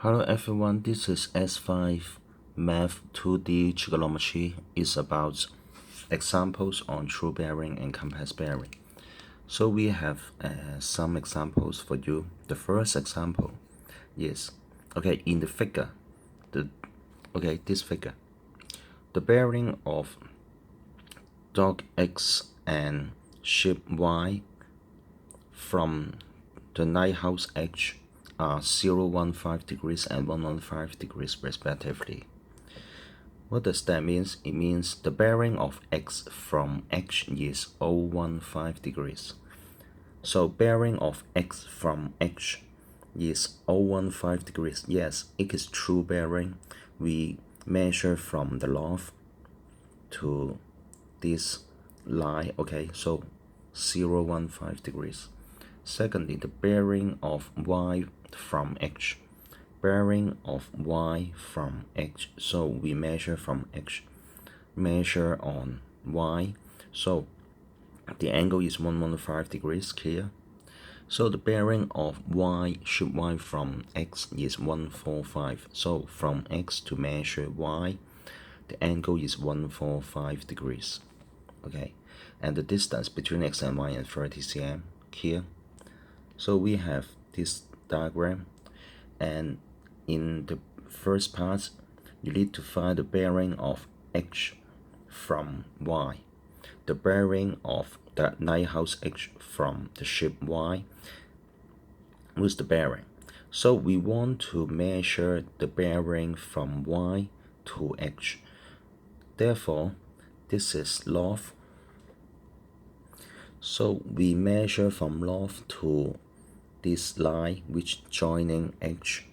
Hello everyone, this is S5 Math 2D Trigonometry. Is about examples on true bearing and complex bearing. So we have some examples for you. The first example is, in the figure, this figure, the bearing of dog X and ship Y from the lighthouse H are 015 degrees and 115 degrees respectively. What does that mean? It means the bearing of X from H is 015 degrees. So bearing of X from H is 015 degrees. Yes, it is true bearing. We measure from the loft to this line, so 015 degrees. Secondly, the bearing of Y from H. Bearing of Y from H. So we measure from H, measure on Y. So the angle is 115 degrees here. So the bearing of Y, ship Y from X is 145. So from X to measure Y, the angle is 145 degrees. And the distance between X and Y is 30 cm here. So we have this diagram, and in the first part, you need to find the bearing of H from Y, the bearing of the lighthouse H from the ship Y. What's the bearing? So we want to measure the bearing from Y to H. Therefore, this is loft. So we measure from loft to this line which joining H.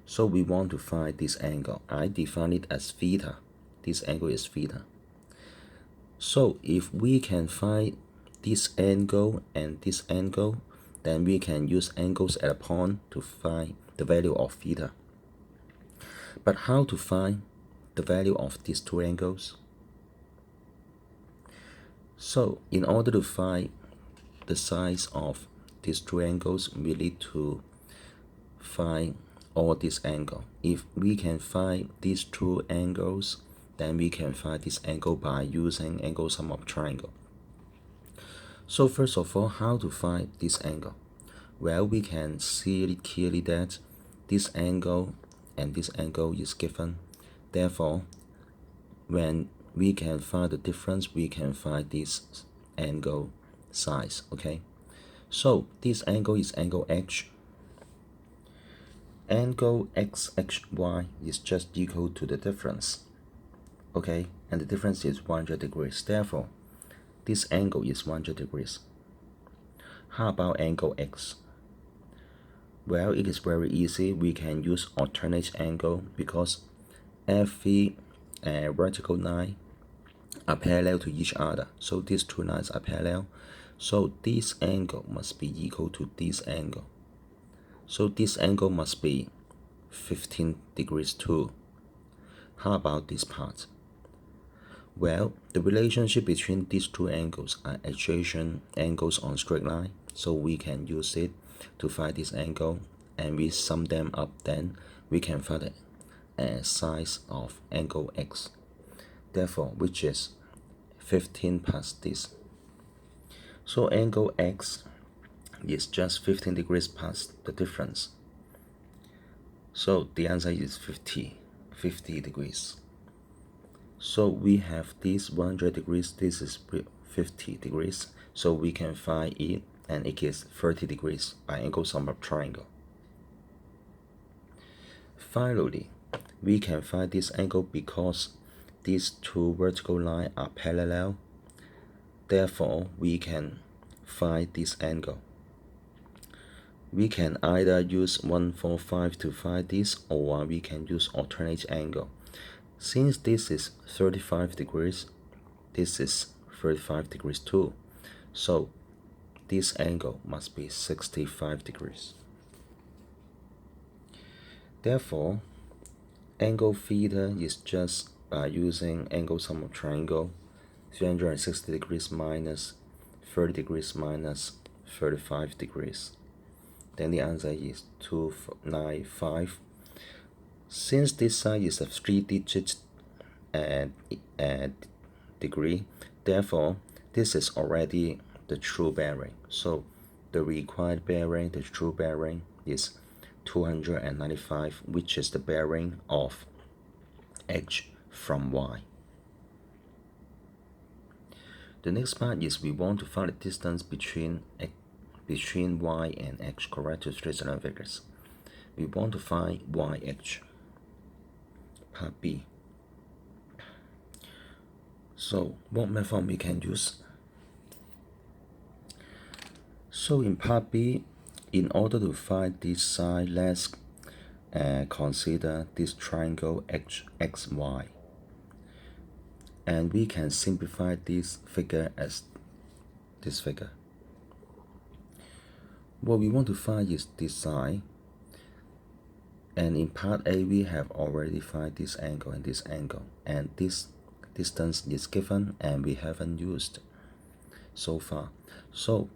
So we want to find this angle. I define it as theta. This angle is theta. So if we can find this angle and this angle, then we can use angles at a point to find the value of theta. But how to find the value of these two angles? So in order to find the size of these two angles, we need to find all this angle. If we can find these two angles, then we can find this angle by using angle sum of triangle. So first of all, how to find this angle? Well, we can see clearly that this angle and this angle is given. Therefore, when we can find the difference, we can find this angle size. So this angle is angle H. Angle XHY is just equal to the difference. And the difference is 100 degrees. Therefore, this angle is 100 degrees. How about angle X? Well, it is very easy. We can use alternate angle because every vertical line are parallel to each other. So these two lines are parallel. So this angle must be equal to this angle. So this angle must be 15 degrees too. How about this part? Well, the relationship between these two angles are adjacent angles on straight line. So we can use it to find this angle, and we sum them up, then we can find the size of angle X. Therefore, which is 15 plus this. So angle X is just 15 degrees plus the difference. So the answer is 50 degrees. So we have this 100 degrees, this is 50 degrees. So we can find it, and it is 30 degrees by angle sum of triangle. Finally, we can find this angle because these two vertical lines are parallel. Therefore, we can find this angle. We can either use 145 to find this, or we can use alternate angle. Since this is 35 degrees, this is 35 degrees too. So this angle must be 65 degrees. Therefore, angle theta is just by using angle sum of triangle, 360 degrees minus 30 degrees minus 35 degrees. Then the answer is 295 Since this side is a 3-digit degree, therefore this is already the true bearing. So the required bearing, the true bearing, is 295, which is the bearing of x from y. The next part is we want to find the distance between y and x, correct, to straight line figures. We want to find yx, part B. So what method we can use? So in part B, in order to find this side, let's consider this triangle XY. And we can simplify this figure as this figure. What we want to find is this side. And in part A, we have already found this angle and this angle. And this distance is given and we haven't used so far. So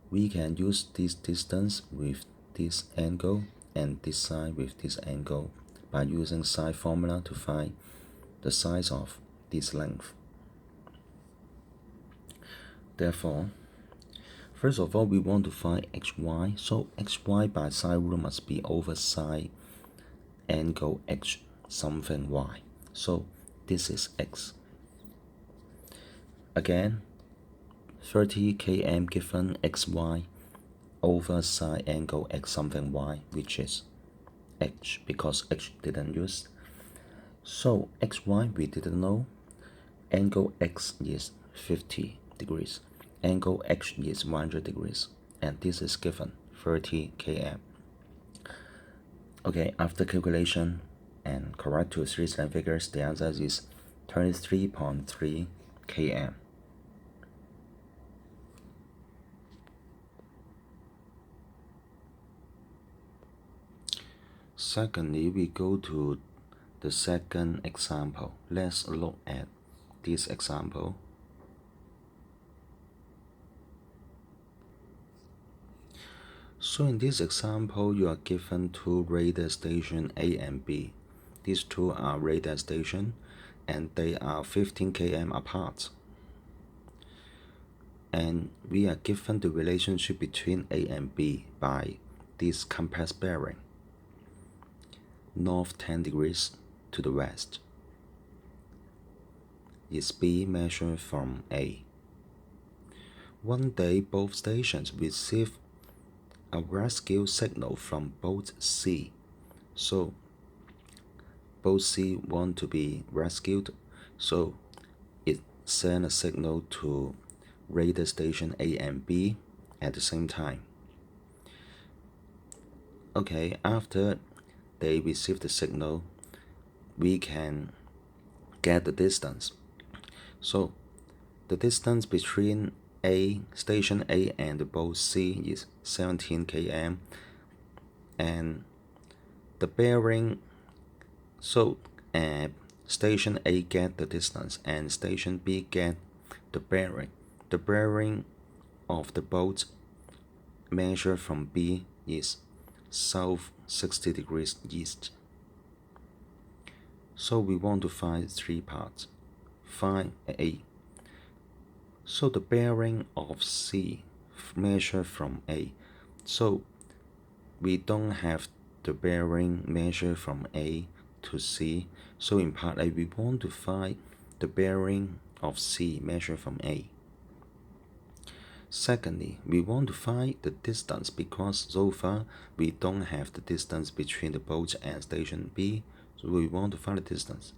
we can use this distance with this angle and this side with this angle by using side formula to find the size of this length. Therefore, first of all, we want to find xy. So xy by side rule must be over side angle x something y. So this is x. Again, 30 km given xy over side angle x something y, which is h, because h didn't use. So xy we didn't know. Angle x is 50 degrees. Angle h is 100 degrees. And this is given 30 km. Okay, after calculation and correct to straight line figures, the answer is 23.3 km. Secondly, we go to the second example. Let's look at this example. So in this example, you are given two radar stations A and B. These two are radar stations and they are 15 km apart. And we are given the relationship between A and B by this compass bearing. North 10 degrees to the west is B measured from A. One day, both stations receive a rescue signal from boat C. So boat C want to be rescued, so it send a signal to radar station A and B at the same time. Okay, after they receive the signal, we can get the distance. So the distance between station A and boat C is 17 km, and the bearing, so station A get the distance and station B get the bearing. The bearing of the boat measured from B is south 60 degrees east. So we want to find three parts. Find A. So the bearing of C measured from A. So we don't have the bearing measured from A to C. So in part A, we want to find the bearing of C measured from A. Secondly, we want to find the distance because so far we don't have the distance between the boat and station B. So we want to find the distance.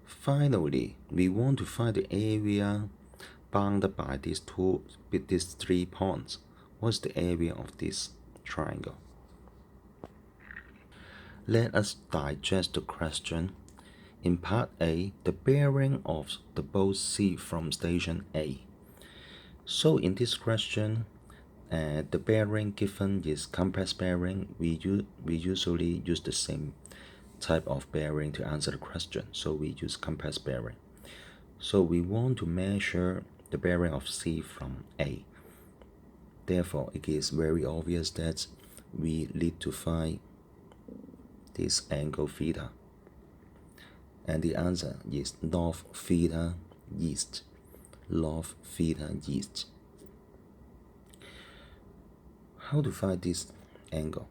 Finally, we want to find the area bounded by these three points. What's the area of this triangle? Let us digest the question. In part A, the bearing of the boat C from station A. So in this question, the bearing given is compass bearing. We usually use the same type of bearing to answer the question. So we use compass bearing. So we want to measure the bearing of C from A. Therefore, it is very obvious that we need to find this angle theta. And the answer is log theta east. Log theta east. How to find this angle?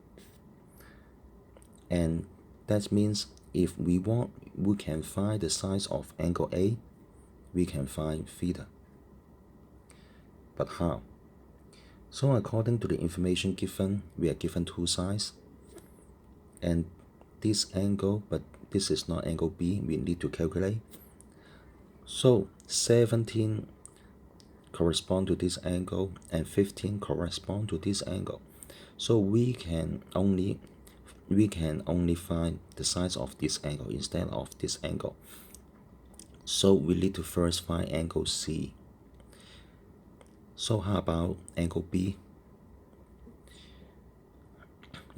And that means if we want, we can find the size of angle A, we can find theta. But how? So according to the information given, we are given two sides. And this angle, but this is not angle B, we need to calculate. So 17 correspond to this angle and 15 correspond to this angle. So we can only find the size of this angle instead of this angle. So we need to first find angle C. So how about angle B?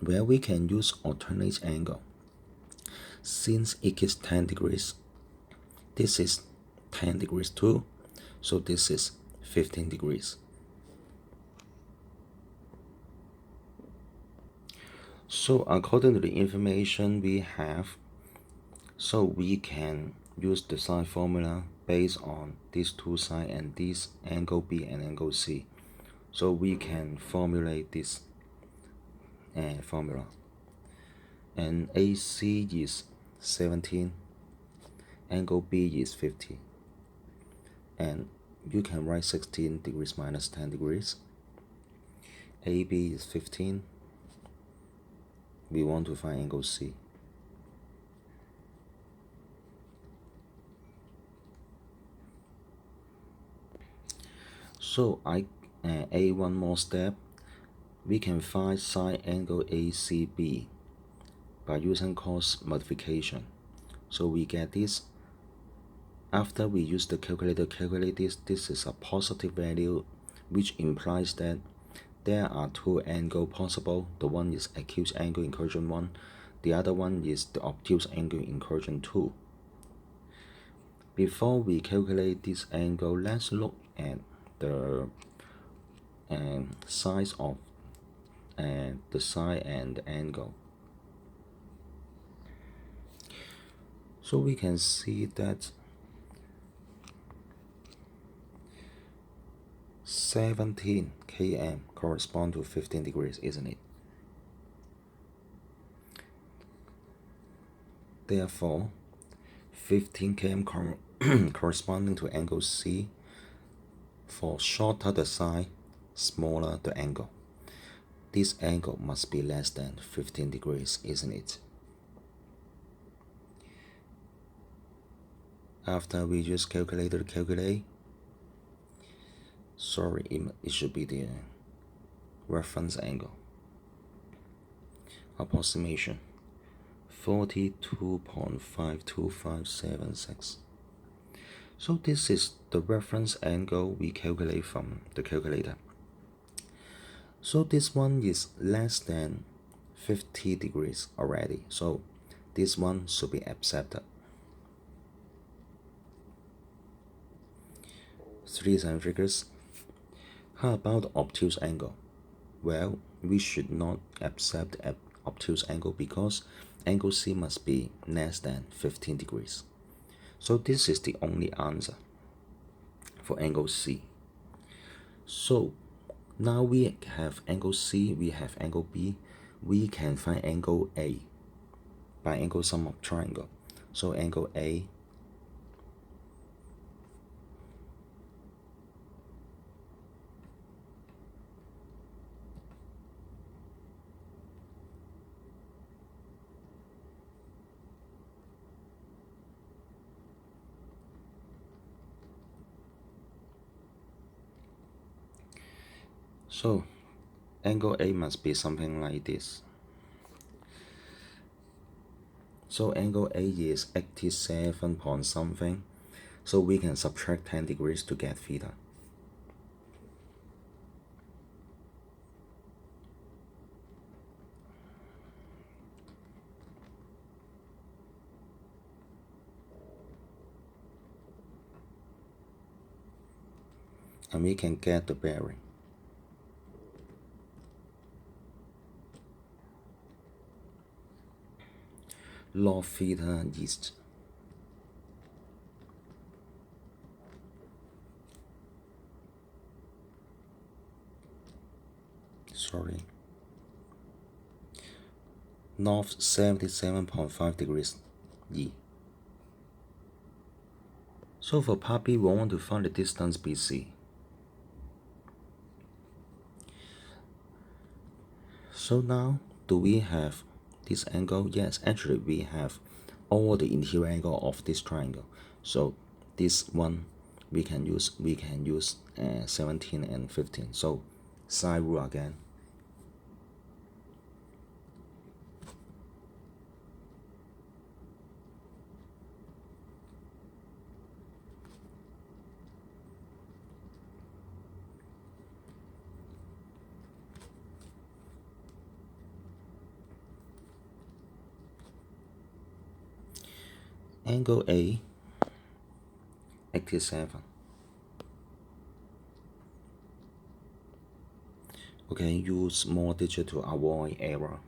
Well, we can use alternate angle. Since it is 10 degrees, this is 10 degrees too, so this is 15 degrees. So according to the information we have, so we can use the sine formula based on these two sides and this angle B and angle C. So we can formulate this formula. And AC is 17, angle B is 50. And you can write 16 degrees minus 10 degrees. AB is 15. We want to find angle C. So I add one more step. We can find sine angle ACB by using cos modification. So we get this. After we use the calculator to calculate this is a positive value, which implies that there are two angles possible. The one is acute angle incursion 1, the other one is the obtuse angle incursion 2. Before we calculate this angle, let's look at the size of the sine and the angle. So we can see that 17 km correspond to 15 degrees, isn't it? Therefore, 15 km corresponding to angle C. For shorter the sine, smaller the angle. This angle must be less than 15 degrees, isn't it? After we use calculator to calculate, sorry, it should be the reference angle. Approximation 42.52576. So this is the reference angle we calculate from the calculator. So this one is less than 50 degrees already. So this one should be accepted. 3 sine figures. How about obtuse angle? Well, we should not accept obtuse angle because angle C must be less than 15 degrees. So this is the only answer for angle C. So now we have angle C, we have angle B, we can find angle A by angle sum of triangle. So angle A So angle A must be something like this. So angle A is 87 point something. So we can subtract 10 degrees to get theta. And we can get the bearing. Log theta east. sorry, north 77.5 degrees E. So for part B, we want to find the distance BC. So now, do we have this angle? Yes, actually we have all the interior angle of this triangle. So this one we can use 17 and 15. So sine rule again. Angle A, 87. Okay, use small digit to avoid error.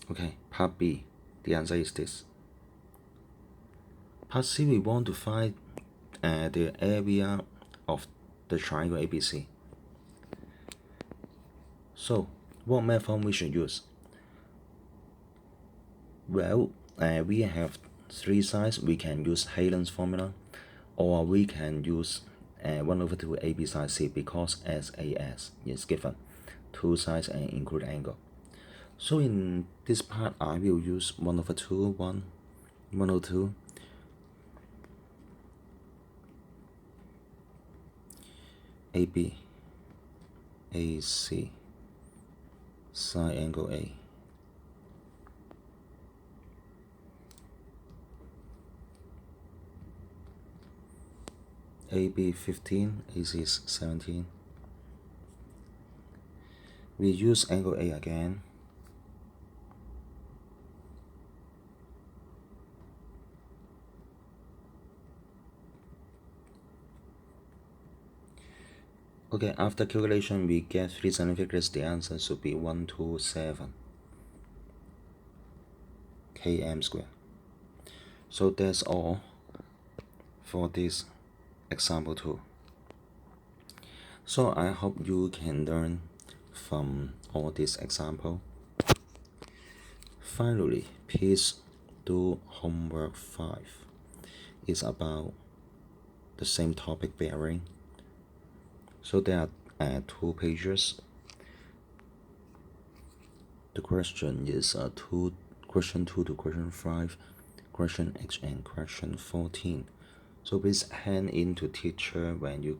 Okay, part B, the answer is this. Part C, we want to find the area of the triangle ABC. So, what method we should use? Well, we have three sides. We can use Heylon's formula, or we can use 1/2 AB sine C, because SAS is given two sides and include angle. So in this part, I will use 1/2, 1/2, AB, AC, sine angle A. AB 15, AC is 17. We use angle A again. Okay, after calculation, we get 3 significance. The answer should be 127 km square. So that's all for this example 2. So I hope you can learn from all this example. Finally, please do homework 5. It's about the same topic, bearing. So there are 2 pages. The question is question 2 to question 5, question H and question 14. So please hand in to teacher when you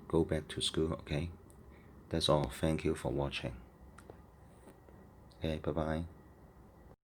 go back to school. Okay, that's all. Thank you for watching. Okay, bye bye.